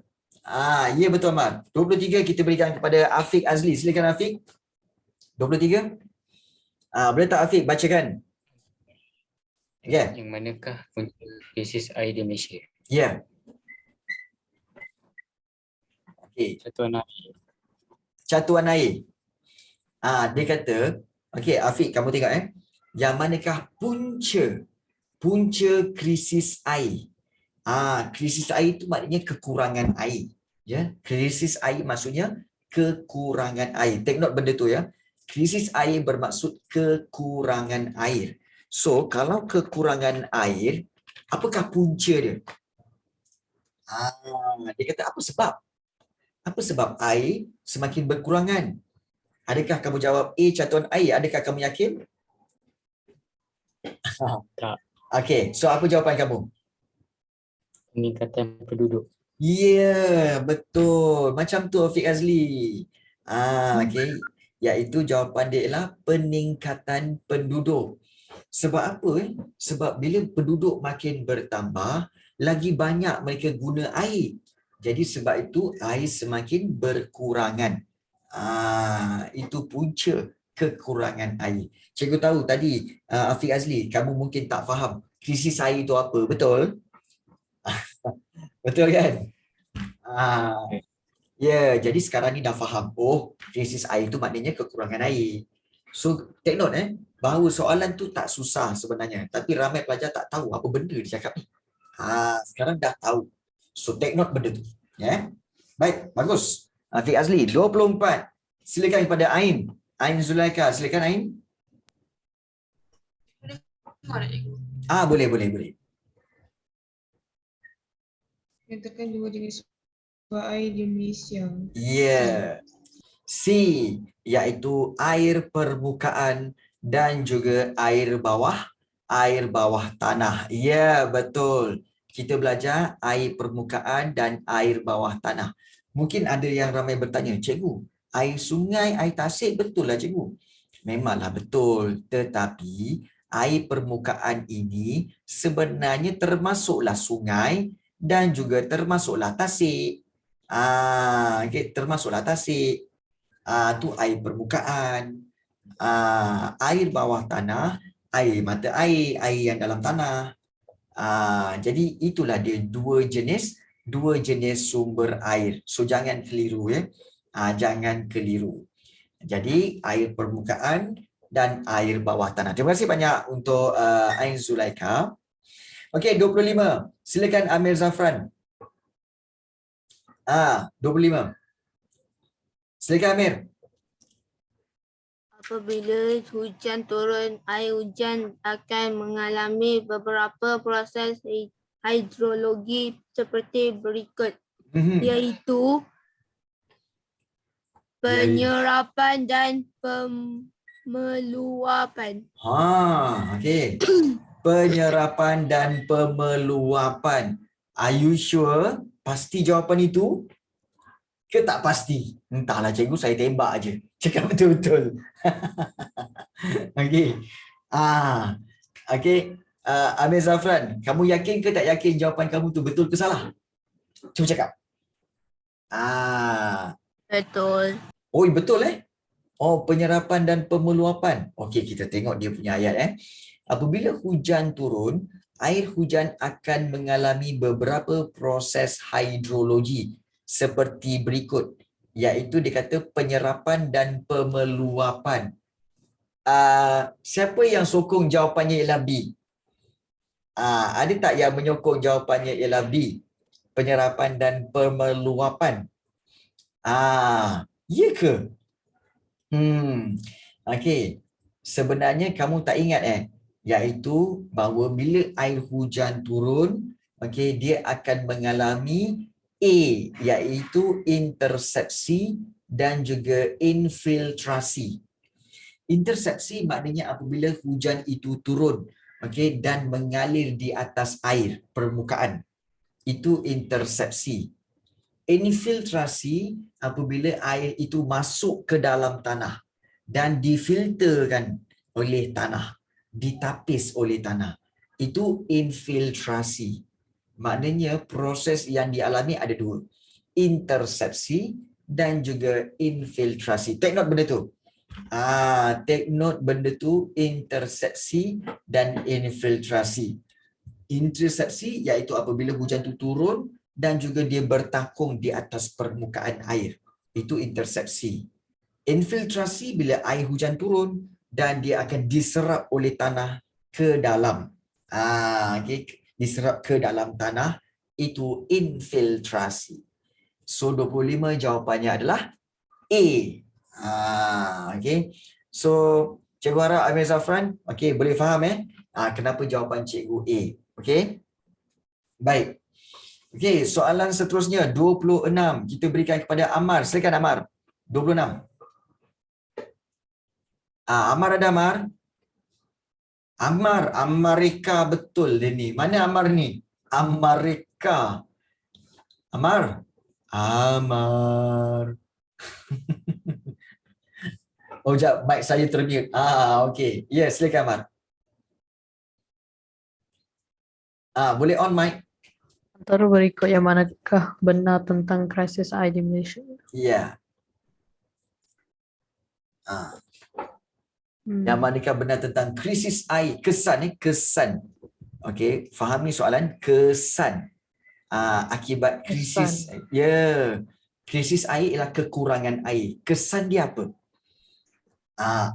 Speaker 1: Ya betul Ahmad. 23 kita berikan kepada Afiq Azli. Silakan Afiq. 23. Boleh tak Afiq bacakan? Ya.
Speaker 2: Yang manakah punca krisis air di Malaysia?
Speaker 1: Ya. Okey. Catuan air. Dia kata, okey Afiq kamu tengok yang manakah punca krisis air? Krisis air itu maknanya kekurangan air. Ya, krisis air maksudnya kekurangan air. Take note benda tu ya. Krisis air bermaksud kekurangan air. So, kalau kekurangan air, apakah punca dia? Dia kata apa sebab? Apa sebab air semakin berkurangan? Adakah kamu jawab A, catuan air? Adakah kamu yakin?
Speaker 2: Tak.
Speaker 1: Okey, so apa jawapan kamu?
Speaker 2: Peningkatan penduduk.
Speaker 1: Ya, betul. Macam tu Afiq Azli. Okey. Iaitu jawapan dia ialah peningkatan penduduk. Sebab apa? Sebab bila penduduk makin bertambah, lagi banyak mereka guna air. Jadi sebab itu air semakin berkurangan. Itu punca kekurangan air. Cikgu tahu tadi Afiq Azli, kamu mungkin tak faham krisis air itu apa, betul? Betul kan? Ya, jadi sekarang ni dah faham. Oh, krisis air itu maknanya kekurangan air. So, take note bahawa soalan tu tak susah sebenarnya. Tapi ramai pelajar tak tahu apa benda dia cakap ni. Sekarang dah tahu. So, take note benda tu. Ya. Baik, bagus. Afiq Azli, 24. Silakan kepada Ain. Ain Zulaika, silakan Ain. Boleh.
Speaker 4: Nyatakan dua jenis sumber air di Malaysia.
Speaker 1: Ya. C, iaitu air permukaan dan juga air bawah tanah. Ya, betul. Kita belajar air permukaan dan air bawah tanah. Mungkin ada yang ramai bertanya, cikgu, air sungai, air tasik betul lah cikgu. Memanglah betul, tetapi air permukaan ini sebenarnya termasuklah sungai dan juga termasuklah tasik. Termasuklah tasik. Tu air permukaan. Air bawah tanah, air mata air, air yang dalam tanah. Jadi itulah dia dua jenis sumber air. So jangan keliru ya. Jangan keliru. Jadi air permukaan dan air bawah tanah. Terima kasih banyak untuk Ain Zulaika. Okey, 25. Silakan Amir Zafran. 25. Silakan Amir.
Speaker 5: Apabila hujan turun, air hujan akan mengalami beberapa proses hidrologi seperti berikut, iaitu penyerapan dan pemeluapan.
Speaker 1: Okey. Penyerapan dan pemeluapan. Are you sure pasti jawapan itu? Ke tak pasti? Entahlah cikgu, saya tembak aje. Cakap betul-betul. Okey. Okey. Amir Zafran, kamu yakin ke tak yakin jawapan kamu tu betul ke salah? Cuba cakap.
Speaker 5: Betul.
Speaker 1: Oh, betul penyerapan dan pemeluapan. Okey, kita tengok dia punya ayat Apabila hujan turun, air hujan akan mengalami beberapa proses hidrologi seperti berikut, iaitu dikata penyerapan dan pemeluapan. Siapa yang sokong jawapannya ialah B? Ada tak yang menyokong jawapannya ialah B? Penyerapan dan pemeluapan. Ya ke? Okey. Sebenarnya kamu tak ingat iaitu bahawa bila air hujan turun, okey, dia akan mengalami A, iaitu intersepsi dan juga infiltrasi. Intersepsi maknanya apabila hujan itu turun, okey, dan mengalir di atas air permukaan. Itu intersepsi. Infiltrasi apabila air itu masuk ke dalam tanah dan difilterkan oleh tanah, ditapis oleh tanah. Itu infiltrasi. Maknanya proses yang dialami ada dua. Intersepsi dan juga infiltrasi. Take note benda tu. Take note benda tu, intersepsi dan infiltrasi. Intersepsi iaitu apabila hujan tu turun dan juga dia bertakung di atas permukaan air. Itu intersepsi. Infiltrasi bila air hujan turun dan dia akan diserap oleh tanah ke dalam. Diserap ke dalam tanah, itu infiltrasi. So 25 jawapannya adalah A. Okay. So cikgu harap Amir Zafran boleh faham kenapa jawapan cikgu A. Okay. Baik. Okey, soalan seterusnya 26. Kita berikan kepada Ammar. Silakan Ammar. 26. Ammar ada Ammar? Amerika betul dia ni. Mana Ammar ni? Amerika. Ammar. Jap, mic saya termute. Okey. Ya, silakan Ammar. Boleh on mic?
Speaker 6: Antara berikut yang manakah benar tentang krisis air di Malaysia?
Speaker 1: Ya. Yang manakah benar tentang krisis air? Kesan kesan. Okey, fahami soalan kesan. Akibat krisis. Ya. Krisis air ialah kekurangan air. Kesan dia apa?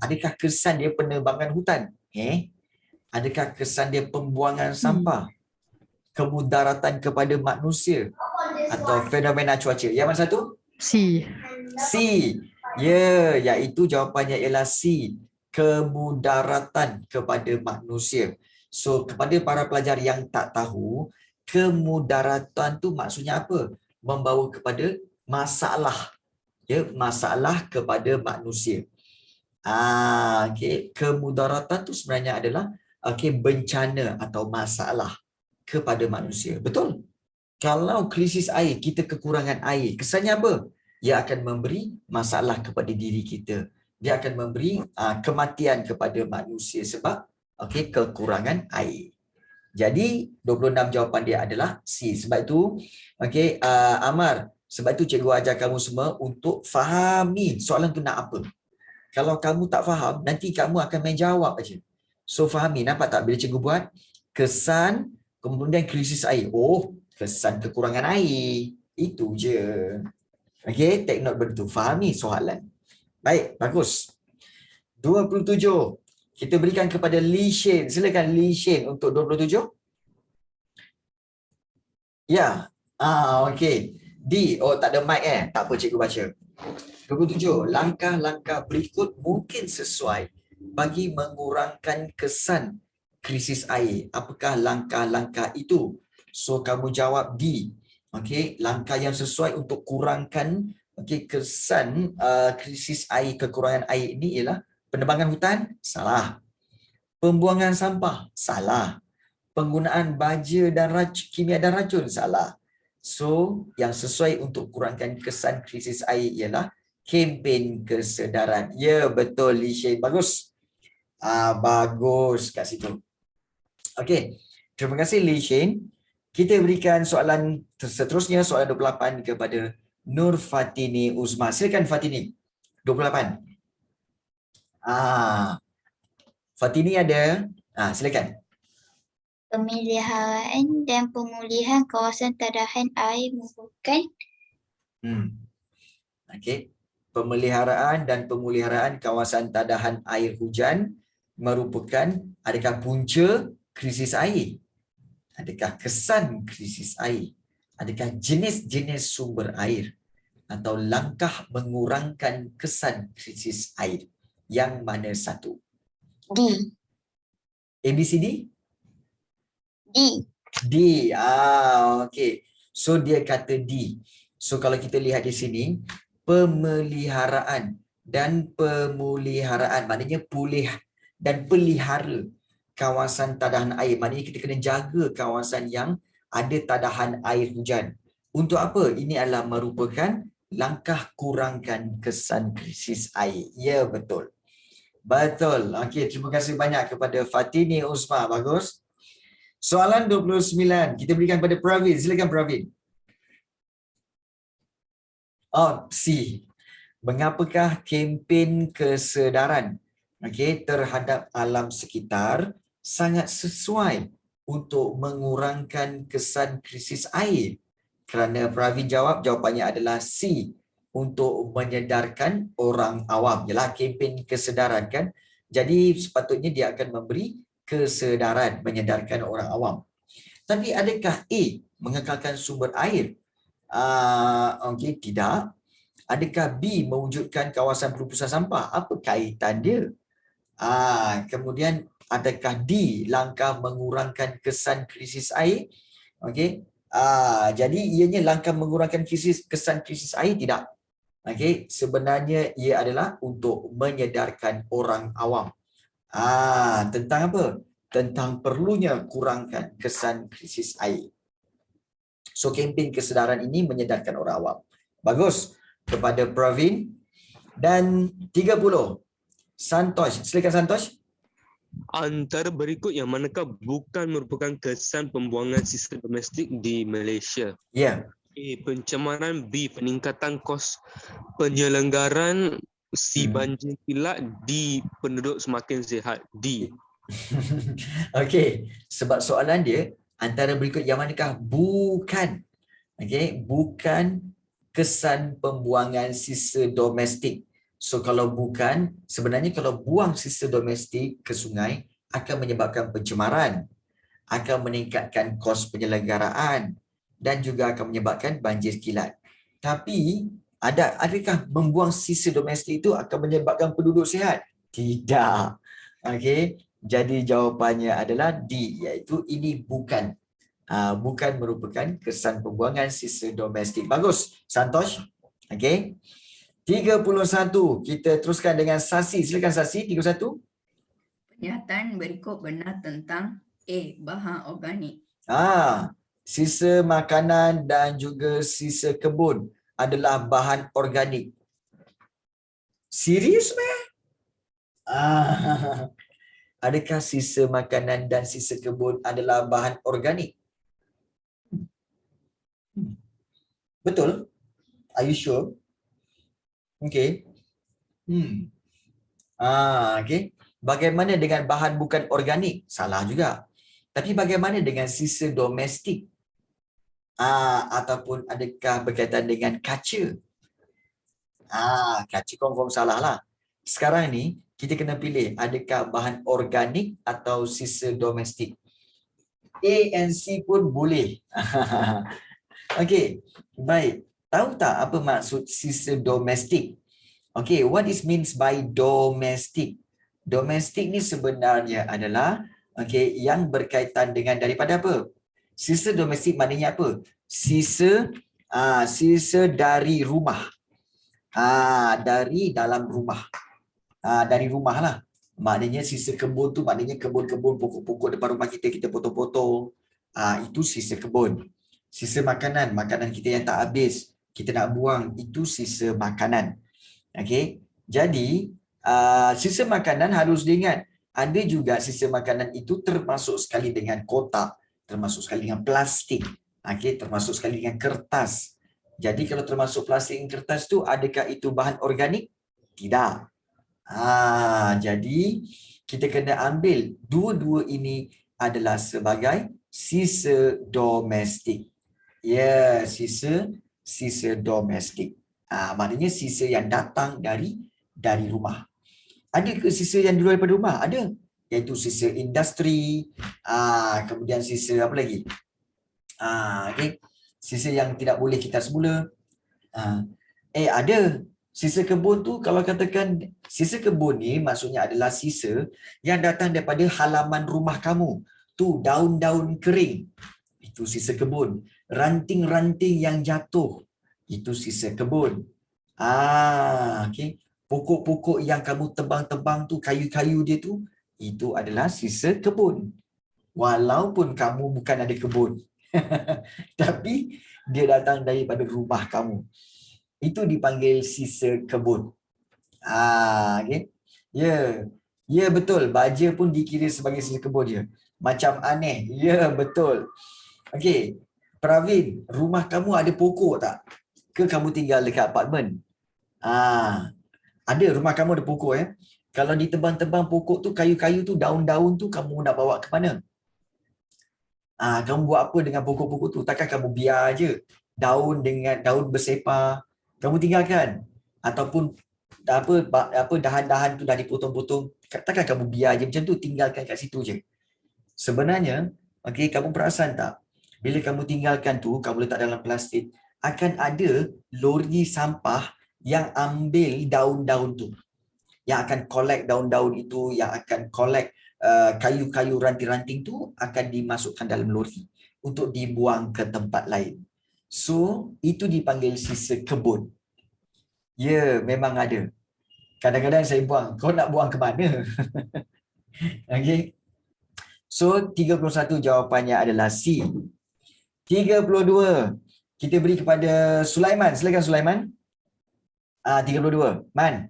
Speaker 1: Adakah kesan dia penebangan hutan? Adakah kesan dia pembuangan sampah? Kemudaratan kepada manusia? Atau fenomena cuaca? Yang mana satu?
Speaker 6: C.
Speaker 1: C. Ya, iaitu jawapannya ialah C. Kemudaratan kepada manusia. So, kepada para pelajar yang tak tahu, kemudaratan tu maksudnya apa? Membawa kepada masalah. Ya, masalah kepada manusia. Okey, kemudaratan tu sebenarnya adalah bencana atau masalah kepada manusia. Betul? Kalau krisis air, kita kekurangan air, kesannya apa? Ia akan memberi masalah kepada diri kita. Dia akan memberi kematian kepada manusia sebab kekurangan air. Jadi 26 jawapan dia adalah C. Sebab itu Amar, sebab itu cikgu ajar kamu semua untuk fahami soalan tu nak apa. Kalau kamu tak faham, nanti kamu akan main jawab aja. So fahami, nampak tak bila cikgu buat kesan kemudian krisis air. Oh, kesan kekurangan air. Itu je. Okey, take note betul. Fahami soalan. Baik, bagus. 27. Kita berikan kepada Lee Shen. Silakan Lee Shen untuk 27. Ya. Okey. D. Oh, tak ada mic Tak apa, cikgu baca. 27. Langkah-langkah berikut mungkin sesuai bagi mengurangkan kesan krisis air. Apakah langkah-langkah itu? So, kamu jawab D. Okey, langkah yang sesuai untuk kurangkan kesan krisis air, kekurangan air ini ialah penebangan hutan? Salah. Pembuangan sampah? Salah. Penggunaan baja dan kimia dan racun? Salah. So, yang sesuai untuk kurangkan kesan krisis air ialah kempen kesedaran. Ya, betul Lee Shen. Bagus. Bagus kat situ. Okey. Terima kasih Lee Shen. Kita berikan soalan seterusnya, soalan 28 kepada Nur Fatini Uzma. Silakan Fatini. 28. Fatini ada. Silakan.
Speaker 7: Pemeliharaan dan pemulihan kawasan tadahan air merupakan
Speaker 1: Okey. Pemeliharaan dan pemuliharaan kawasan tadahan air hujan merupakan adakah punca krisis air? Adakah kesan krisis air? Adakah jenis-jenis sumber air? Atau langkah mengurangkan kesan krisis air? Yang mana satu?
Speaker 7: D.
Speaker 1: ABCD?
Speaker 7: D.
Speaker 1: D. Okey. So dia kata D. So kalau kita lihat di sini, pemeliharaan dan pemuliharaan maknanya pulih dan pelihara kawasan tadahan air. Maknanya kita kena jaga kawasan yang ada tadahan air hujan. Untuk apa? Ini adalah merupakan langkah kurangkan kesan krisis air. Ya, betul. Betul. Okey, terima kasih banyak kepada Fatini Uzma. Bagus. Soalan 29. Kita berikan pada Pravin. Silakan Pravin. C. Mengapakah kempen kesedaran terhadap alam sekitar sangat sesuai untuk mengurangkan kesan krisis air? Kerana Pravin jawab, jawapannya adalah C. Untuk menyedarkan orang awam. Ialah kempen kesedaran kan. Jadi sepatutnya dia akan memberi kesedaran, menyedarkan orang awam. Tapi adakah A. mengekalkan sumber air? Tidak. Adakah B. mewujudkan kawasan pelupusan sampah? Apa kaitan dia? Kemudian adakah D. langkah mengurangkan kesan krisis air? Jadi ianya langkah mengurangkan kesan krisis air? Tidak. Sebenarnya ia adalah untuk menyedarkan orang awam. Tentang apa? Tentang perlunya kurangkan kesan krisis air. So kempen kesedaran ini menyedarkan orang awam. Bagus. Kepada Pravin. Dan 30. Santosh. Silakan Santosh.
Speaker 8: Antara berikut yang manakah bukan merupakan kesan pembuangan sistem domestik di Malaysia?
Speaker 1: Ya.
Speaker 8: A. Pencemaran. B. Peningkatan kos penyelenggaraan C. Banjir kilat. D. Penduduk semakin sihat. D.
Speaker 1: Okey, sebab soalan dia antara berikut yang manakah bukan, okey, bukan kesan pembuangan sisa domestik. So kalau bukan, sebenarnya kalau buang sisa domestik ke sungai akan menyebabkan pencemaran, akan meningkatkan kos penyelenggaraan dan juga akan menyebabkan banjir kilat. Tapi adakah membuang sisa domestik itu akan menyebabkan penduduk sihat? Tidak. Okey. Jadi jawapannya adalah D, iaitu ini bukan merupakan kesan pembuangan sisa domestik. Bagus, Santosh. Okey. 31. Kita teruskan dengan Sasi. Silakan Sasi, 31.
Speaker 9: Pernyataan berikut benar tentang A. Bahan organik.
Speaker 1: Sisa makanan dan juga sisa kebun adalah bahan organik. Serius, meh? Adakah sisa makanan dan sisa kebun adalah bahan organik? Betul? Are you sure? Okay. Okay. Bagaimana dengan bahan bukan organik? Salah juga. Tapi bagaimana dengan sisa domestik? Ataupun adakah berkaitan dengan kaca? Kaca confirm salah lah. Sekarang ni, kita kena pilih adakah bahan organik atau sisa domestik. A and C pun boleh. Okey, baik. Tahu tak apa maksud sisa domestik? Okey, what is means by domestik? Domestik ni sebenarnya adalah yang berkaitan dengan daripada apa? Sisa domestik maknanya apa? Sisa dari rumah. Dari dalam rumah. Dari rumah lah. Maknanya sisa kebun tu maknanya kebun-kebun pokok-pokok depan rumah kita potong-potong. Itu sisa kebun. Sisa makanan kita yang tak habis, kita nak buang, itu sisa makanan. Okey. Jadi sisa makanan harus diingat, ada juga sisa makanan itu termasuk sekali dengan kotak, termasuk sekali dengan plastik, termasuk sekali dengan kertas. Jadi kalau termasuk plastik dan kertas tu, adakah itu bahan organik? Tidak. Jadi kita kena ambil dua-dua ini adalah sebagai sisa domestik. Ya, sisa domestik. Maknanya sisa yang datang dari rumah. Ada ke sisa yang di luar daripada rumah? Ada. Iaitu sisa industri, kemudian sisa apa lagi? Sisa yang tidak boleh kita semula. Ada. Sisa kebun tu, kalau katakan sisa kebun ni maksudnya adalah sisa yang datang daripada halaman rumah kamu. Tu daun-daun kering. Itu sisa kebun. Ranting-ranting yang jatuh. Itu sisa kebun. Pokok-pokok yang kamu tebang-tebang tu, kayu-kayu dia tu, itu adalah sisa kebun. Walaupun kamu bukan ada kebun. Tapi dia datang daripada rumah kamu. Itu dipanggil sisa kebun. Ya, betul. Baja pun dikira sebagai sisa kebun je. Macam aneh. Ya, betul. Okey. Pravin, rumah kamu ada pokok tak? Ke kamu tinggal dekat apartmen? Ada, rumah kamu ada pokok ya. Kalau ditebang-tebang pokok tu, kayu-kayu tu, daun-daun tu, kamu nak bawa ke mana? Kamu buat apa dengan pokok-pokok tu? Takkan kamu biar je daun bersepar, kamu tinggalkan? Ataupun dahan-dahan tu dah dipotong-potong, takkan kamu biar je macam tu, tinggalkan kat situ je. Sebenarnya, kamu perasan tak? Bila kamu tinggalkan tu, kamu letak dalam plastik, akan ada lori sampah yang ambil daun-daun tu. Yang akan collect daun-daun itu, yang akan collect kayu-kayu ranting-ranting tu, akan dimasukkan dalam lori untuk dibuang ke tempat lain. So, itu dipanggil sisa kebun. Ya, memang ada. Kadang-kadang saya buang. Kau nak buang ke mana? Okey. So, 31 jawapannya adalah C. 32. Kita beri kepada Sulaiman. Silakan Sulaiman. 32. Man.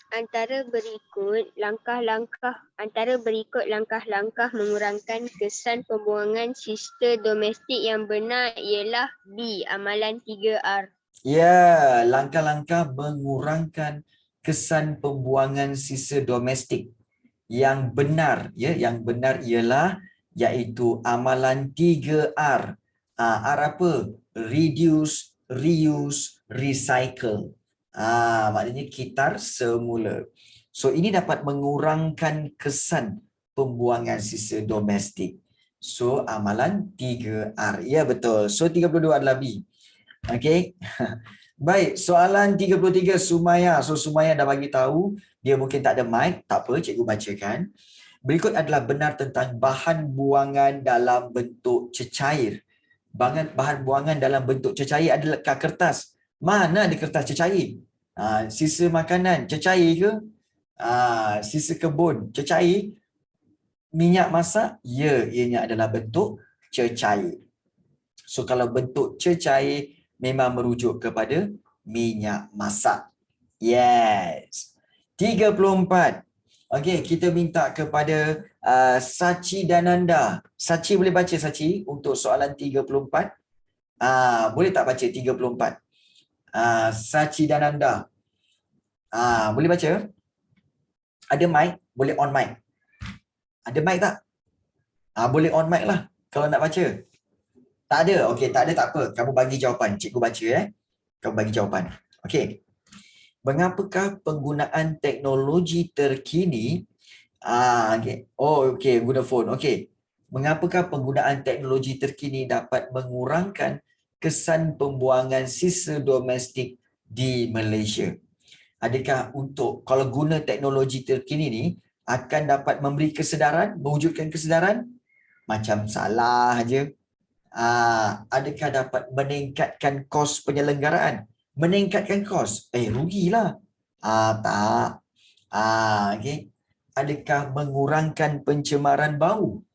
Speaker 5: Antara berikut langkah-langkah mengurangkan kesan pembuangan sisa domestik yang benar ialah B. Amalan 3R.
Speaker 1: Ya, langkah-langkah mengurangkan kesan pembuangan sisa domestik. Yang benar, ya, yang benar ialah iaitu amalan 3R. R apa? Reduce, reuse, recycle. Maknanya kitar semula. So ini dapat mengurangkan kesan pembuangan sisa domestik. So amalan 3R. Ya betul. So 32 adalah B. Okey. Baik, soalan 33 Sumaya. So Sumaya dah bagi tahu, dia mungkin tak ada mic, tak apa, cikgu bacakan. Berikut adalah benar tentang bahan buangan dalam bentuk cecair. Bahan buangan dalam bentuk cecair adalah kertas. Mana ada kertas cecair? Sisa makanan cecair ke? Sisa kebun cecair? Minyak masak? Ya, ianya adalah bentuk cecair. So kalau bentuk cecair memang merujuk kepada minyak masak. Yes. 34. Okey, kita minta kepada Sachi Dananda. Sachi boleh baca Sachi untuk soalan 34? Boleh tak baca 34? Sachi Dananda. Boleh baca? Ada mic? Boleh on mic. Ada mic tak? Boleh on mic lah kalau nak baca. Tak ada? Okey, tak ada tak apa. Kamu bagi jawapan. Cikgu baca Kamu bagi jawapan. Okey. Mengapakah penggunaan teknologi terkini okey. Okey, guna phone. Okey. Mengapakah penggunaan teknologi terkini dapat mengurangkan kesan pembuangan sisa domestik di Malaysia? Adakah untuk kalau guna teknologi terkini ni akan dapat memberi kesedaran, mewujudkan kesedaran? Macam salah aje. Adakah dapat meningkatkan kos penyelenggaraan? Meningkatkan kos? Rugilah. Tak. Okey. Adakah mengurangkan pencemaran bau?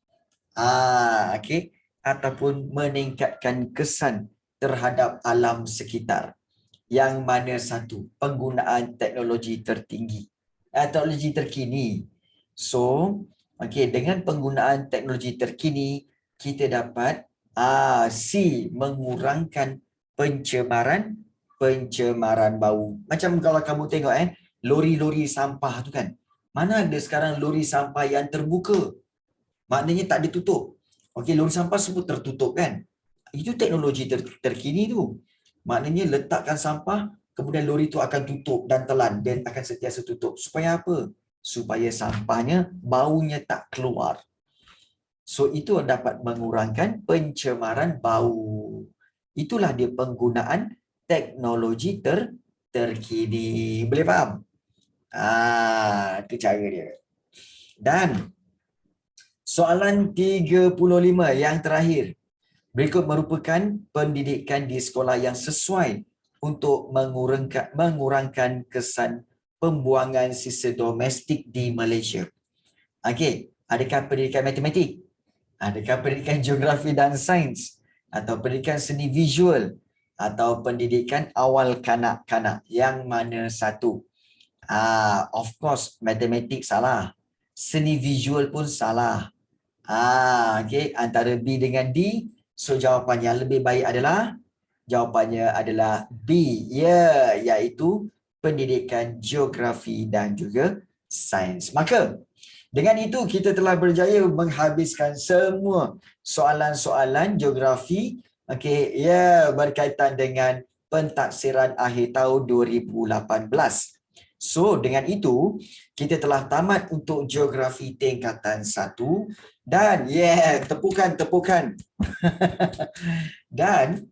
Speaker 1: Okey. Ataupun meningkatkan kesan terhadap alam sekitar. Yang mana satu? Penggunaan teknologi tertinggi. Teknologi terkini. So, okey, dengan penggunaan teknologi terkini, kita dapat C, mengurangkan pencemaran bau. Macam kalau kamu tengok lori-lori sampah tu kan. Mana ada sekarang lori sampah yang terbuka? Maknanya tak ditutup. Okey, lori sampah semua tertutup kan. Itu teknologi terkini tu. Maknanya letakkan sampah, kemudian lori tu akan tutup dan telan dan akan sentiasa tutup. Supaya apa? Supaya sampahnya, baunya tak keluar. So itu dapat mengurangkan pencemaran bau. Itulah dia penggunaan teknologi terkini. Boleh faham? Itu cara dia. Dan soalan 35 yang terakhir. Berikut merupakan pendidikan di sekolah yang sesuai untuk mengurangkan kesan pembuangan sisa domestik di Malaysia. Okey, adakah pendidikan matematik? Adakah pendidikan geografi dan sains? Atau pendidikan seni visual? Atau pendidikan awal kanak-kanak? Yang mana satu? Of course, matematik salah. Seni visual pun salah. Okay, antara B dengan D. So, jawapan yang lebih baik adalah? Jawapannya adalah B. Ya, iaitu pendidikan geografi dan juga sains. Maka, dengan itu kita telah berjaya menghabiskan semua soalan-soalan geografi berkaitan dengan pentaksiran akhir tahun 2018. So dengan itu kita telah tamat untuk geografi tingkatan 1 dan tepukan. Dan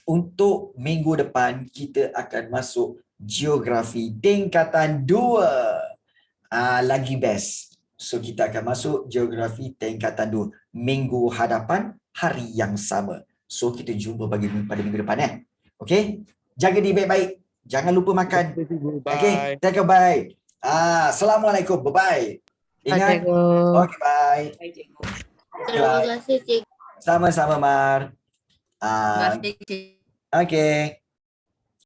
Speaker 1: untuk minggu depan kita akan masuk geografi tingkatan 2. Lagi best. So kita akan masuk geografi tingkatan 2 minggu hadapan hari yang sama. So kita jumpa pada minggu depan Okey. Jaga diri baik-baik. Jangan lupa makan. Okey. Take care, bye. Assalamualaikum. Bye-bye. Ingat. Okey, bye.
Speaker 5: Terima kasih, Cikgu.
Speaker 1: Sama-sama, Mar.
Speaker 9: Terima kasih.
Speaker 1: Okey.